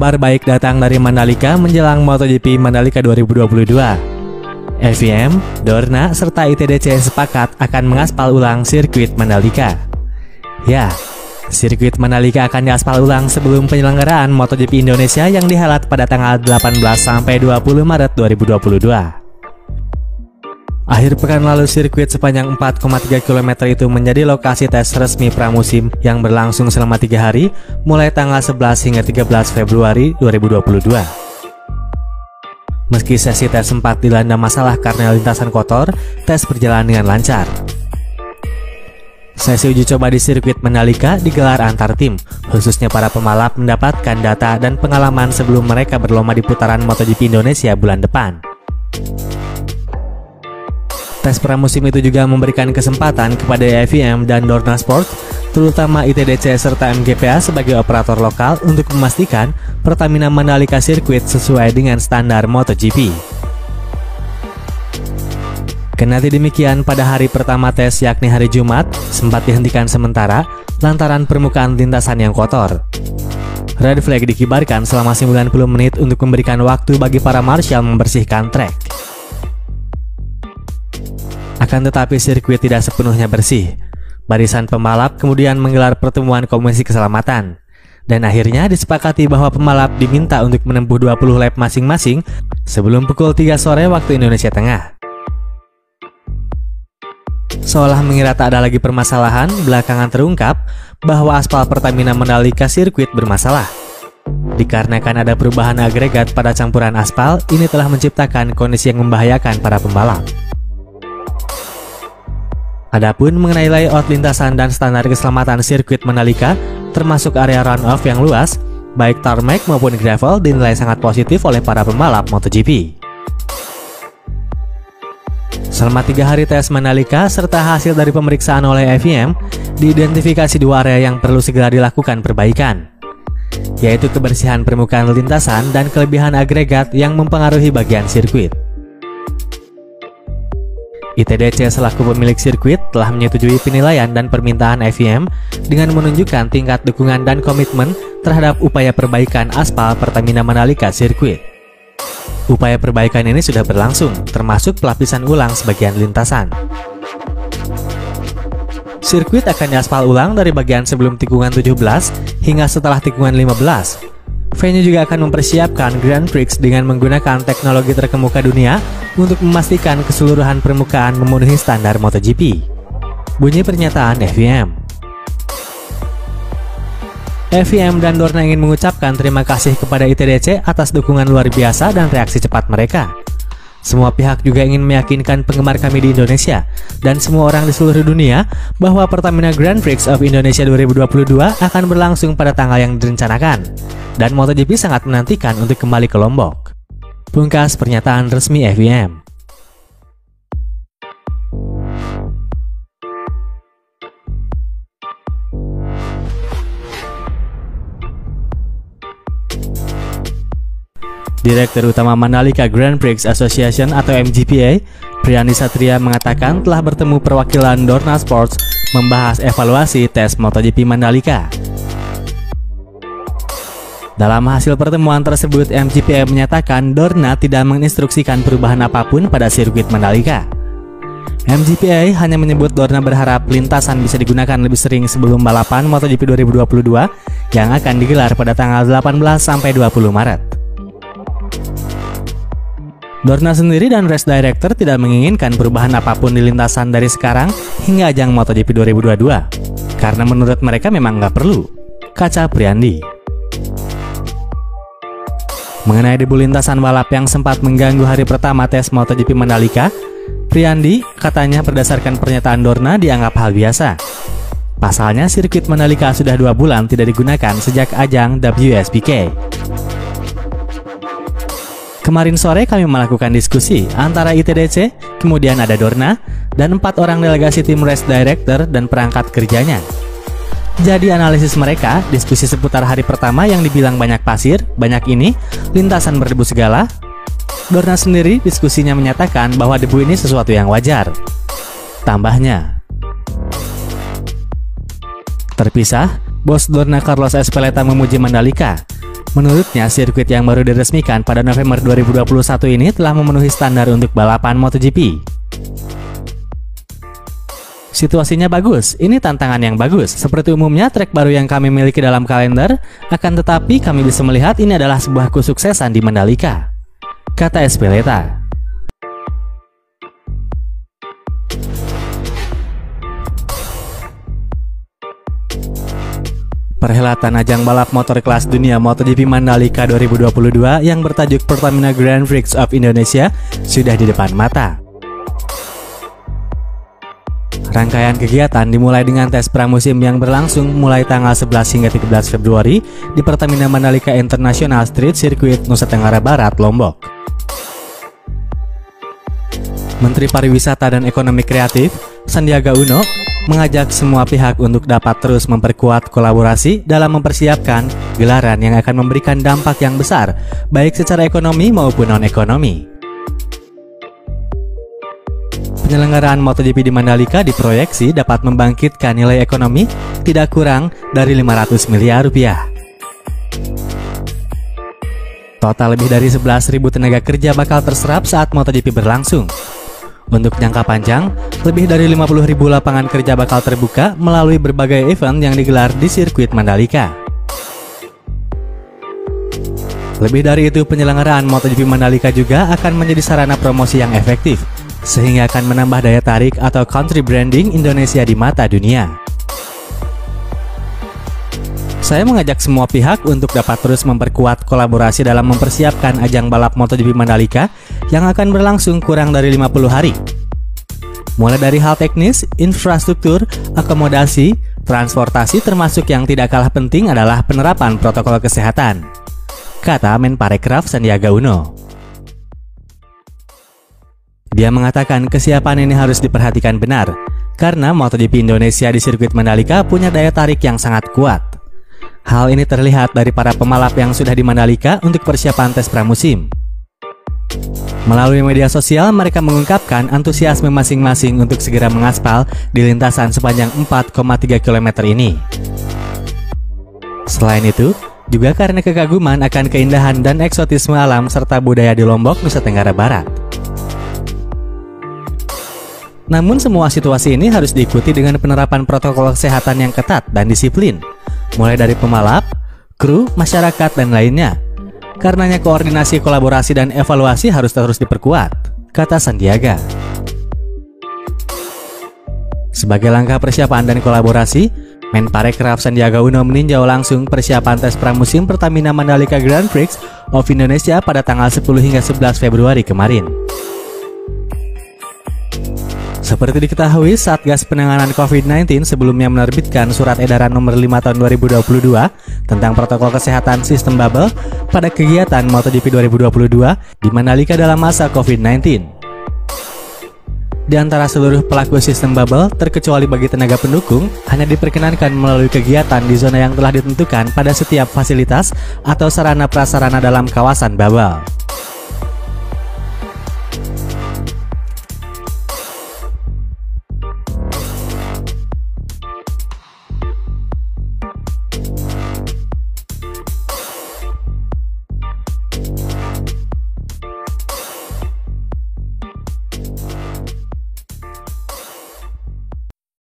Kabar baik datang dari Mandalika menjelang MotoGP Mandalika 2022. FIM, Dorna, serta ITDC sepakat akan mengaspal ulang sirkuit Mandalika. Ya, sirkuit Mandalika akan diaspal ulang sebelum penyelenggaraan MotoGP Indonesia yang dihelat pada tanggal 18 sampai 20 Maret 2022. Akhir pekan lalu sirkuit sepanjang 4,3 km itu menjadi lokasi tes resmi pramusim yang berlangsung selama 3 hari mulai tanggal 11 hingga 13 Februari 2022. Meski sesi tes sempat dilanda masalah karena lintasan kotor, tes berjalan dengan lancar. Sesi uji coba di sirkuit Mandalika digelar antar tim, khususnya para pembalap mendapatkan data dan pengalaman sebelum mereka berlomba di putaran MotoGP Indonesia bulan depan. Tes pramusim itu juga memberikan kesempatan kepada FIM dan Dorna Sport, terutama ITDC serta MGPA sebagai operator lokal untuk memastikan Pertamina Mandalika Circuit sesuai dengan standar MotoGP. Kendati demikian, pada hari pertama tes yakni hari Jumat, sempat dihentikan sementara lantaran permukaan lintasan yang kotor. Red flag dikibarkan selama 90 menit untuk memberikan waktu bagi para marshal membersihkan trek. Akan tetapi sirkuit tidak sepenuhnya bersih. Barisan pembalap kemudian menggelar pertemuan komisi keselamatan. Dan akhirnya disepakati bahwa pembalap diminta untuk menempuh 20 lap masing-masing sebelum pukul 3 sore waktu Indonesia Tengah. Seolah mengira tak ada lagi permasalahan, belakangan terungkap bahwa aspal Pertamina Mandalika sirkuit bermasalah. Dikarenakan ada perubahan agregat pada campuran aspal, ini telah menciptakan kondisi yang membahayakan para pembalap. Adapun mengenai layout lintasan dan standar keselamatan sirkuit Mandalika, termasuk area runoff yang luas, baik tarmac maupun gravel dinilai sangat positif oleh para pembalap MotoGP. Selama 3 hari tes Mandalika serta hasil dari pemeriksaan oleh FIM, diidentifikasi 2 area yang perlu segera dilakukan perbaikan, yaitu kebersihan permukaan lintasan dan kelebihan agregat yang mempengaruhi bagian sirkuit. ITDC selaku pemilik sirkuit telah menyetujui penilaian dan permintaan FIM dengan menunjukkan tingkat dukungan dan komitmen terhadap upaya perbaikan aspal Pertamina Mandalika sirkuit. Upaya perbaikan ini sudah berlangsung, termasuk pelapisan ulang sebagian lintasan. Sirkuit akan diaspal ulang dari bagian sebelum tikungan 17 hingga setelah tikungan 15. Venue juga akan mempersiapkan Grand Prix dengan menggunakan teknologi terkemuka dunia untuk memastikan keseluruhan permukaan memenuhi standar MotoGP. Bunyi pernyataan FIM. FIM dan Dorna ingin mengucapkan terima kasih kepada ITDC atas dukungan luar biasa dan reaksi cepat mereka. Semua pihak juga ingin meyakinkan penggemar kami di Indonesia dan semua orang di seluruh dunia bahwa Pertamina Grand Prix of Indonesia 2022 akan berlangsung pada tanggal yang direncanakan dan MotoGP sangat menantikan untuk kembali ke Lombok. Pungkas pernyataan resmi FIM. Direktur Utama Mandalika Grand Prix Association atau MGPA, Priyandi Satria mengatakan telah bertemu perwakilan Dorna Sports membahas evaluasi tes MotoGP Mandalika. Dalam hasil pertemuan tersebut, MGPA menyatakan Dorna tidak menginstruksikan perubahan apapun pada sirkuit Mandalika. MGPA hanya menyebut Dorna berharap lintasan bisa digunakan lebih sering sebelum balapan MotoGP 2022 yang akan digelar pada tanggal 18 sampai 20 Maret. Dorna sendiri dan race director tidak menginginkan perubahan apapun di lintasan dari sekarang hingga ajang MotoGP 2022 karena menurut mereka memang nggak perlu, kata Priyandi. Mengenai debu lintasan balap yang sempat mengganggu hari pertama tes MotoGP Mandalika, Priyandi katanya berdasarkan pernyataan Dorna dianggap hal biasa. Pasalnya sirkuit Mandalika sudah 2 bulan tidak digunakan sejak ajang WSBK. Kemarin sore kami melakukan diskusi antara ITDC, kemudian ada Dorna, dan 4 orang delegasi tim race director dan perangkat kerjanya. Jadi analisis mereka, diskusi seputar hari pertama yang dibilang banyak pasir, banyak ini, lintasan berdebu segala. Dorna sendiri diskusinya menyatakan bahwa debu ini sesuatu yang wajar. Tambahnya, terpisah, bos Dorna Carlos Ezpeleta memuji Mandalika. Menurutnya, sirkuit yang baru diresmikan pada November 2021 ini telah memenuhi standar untuk balapan MotoGP. Situasinya bagus, ini tantangan yang bagus. Seperti umumnya, trek baru yang kami miliki dalam kalender, akan tetapi kami bisa melihat ini adalah sebuah kesuksesan di Mandalika, kata Ezpeleta. Perhelatan ajang balap motor kelas dunia MotoGP Mandalika 2022 yang bertajuk Pertamina Grand Prix of Indonesia sudah di depan mata. Rangkaian kegiatan dimulai dengan tes pramusim yang berlangsung mulai tanggal 11 hingga 13 Februari di Pertamina Mandalika International Street Circuit, Nusa Tenggara Barat, Lombok. Menteri Pariwisata dan Ekonomi Kreatif, Sandiaga Uno, mengajak semua pihak untuk dapat terus memperkuat kolaborasi dalam mempersiapkan gelaran yang akan memberikan dampak yang besar, baik secara ekonomi maupun non-ekonomi. Penyelenggaraan MotoGP di Mandalika diproyeksi dapat membangkitkan nilai ekonomi tidak kurang dari 500 miliar rupiah. Total lebih dari 11.000 tenaga kerja bakal terserap saat MotoGP berlangsung. Untuk jangka panjang, lebih dari 50.000 lapangan kerja bakal terbuka melalui berbagai event yang digelar di sirkuit Mandalika. Lebih dari itu, penyelenggaraan MotoGP Mandalika juga akan menjadi sarana promosi yang efektif, sehingga akan menambah daya tarik atau country branding Indonesia di mata dunia. Saya mengajak semua pihak untuk dapat terus memperkuat kolaborasi dalam mempersiapkan ajang balap MotoGP Mandalika yang akan berlangsung kurang dari 50 hari. Mulai dari hal teknis, infrastruktur, akomodasi, transportasi, termasuk yang tidak kalah penting adalah penerapan protokol kesehatan, kata Menparekraf Sandiaga Uno. Dia mengatakan kesiapan ini harus diperhatikan benar, karena MotoGP Indonesia di sirkuit Mandalika punya daya tarik yang sangat kuat. Hal ini terlihat dari para pembalap yang sudah di Mandalika untuk persiapan tes pramusim. Melalui media sosial, mereka mengungkapkan antusiasme masing-masing untuk segera mengaspal di lintasan sepanjang 4,3 km ini. Selain itu, juga karena kekaguman akan keindahan dan eksotisme alam serta budaya di Lombok, Nusa Tenggara Barat. Namun semua situasi ini harus diikuti dengan penerapan protokol kesehatan yang ketat dan disiplin, mulai dari pembalap, kru, masyarakat, dan lainnya. Karenanya koordinasi, kolaborasi, dan evaluasi harus terus diperkuat, kata Sandiaga. Sebagai langkah persiapan dan kolaborasi, Menparekraf Sandiaga Uno meninjau langsung persiapan tes pramusim Pertamina Mandalika Grand Prix of Indonesia pada tanggal 10 hingga 11 Februari kemarin. Seperti diketahui, Satgas Penanganan COVID-19 sebelumnya menerbitkan Surat Edaran Nomor 5 Tahun 2022 tentang protokol kesehatan sistem bubble pada kegiatan MotoGP 2022 di Mandalika dalam masa COVID-19. Di antara seluruh pelaku sistem bubble, terkecuali bagi tenaga pendukung, hanya diperkenankan melalui kegiatan di zona yang telah ditentukan pada setiap fasilitas atau sarana prasarana dalam kawasan bubble.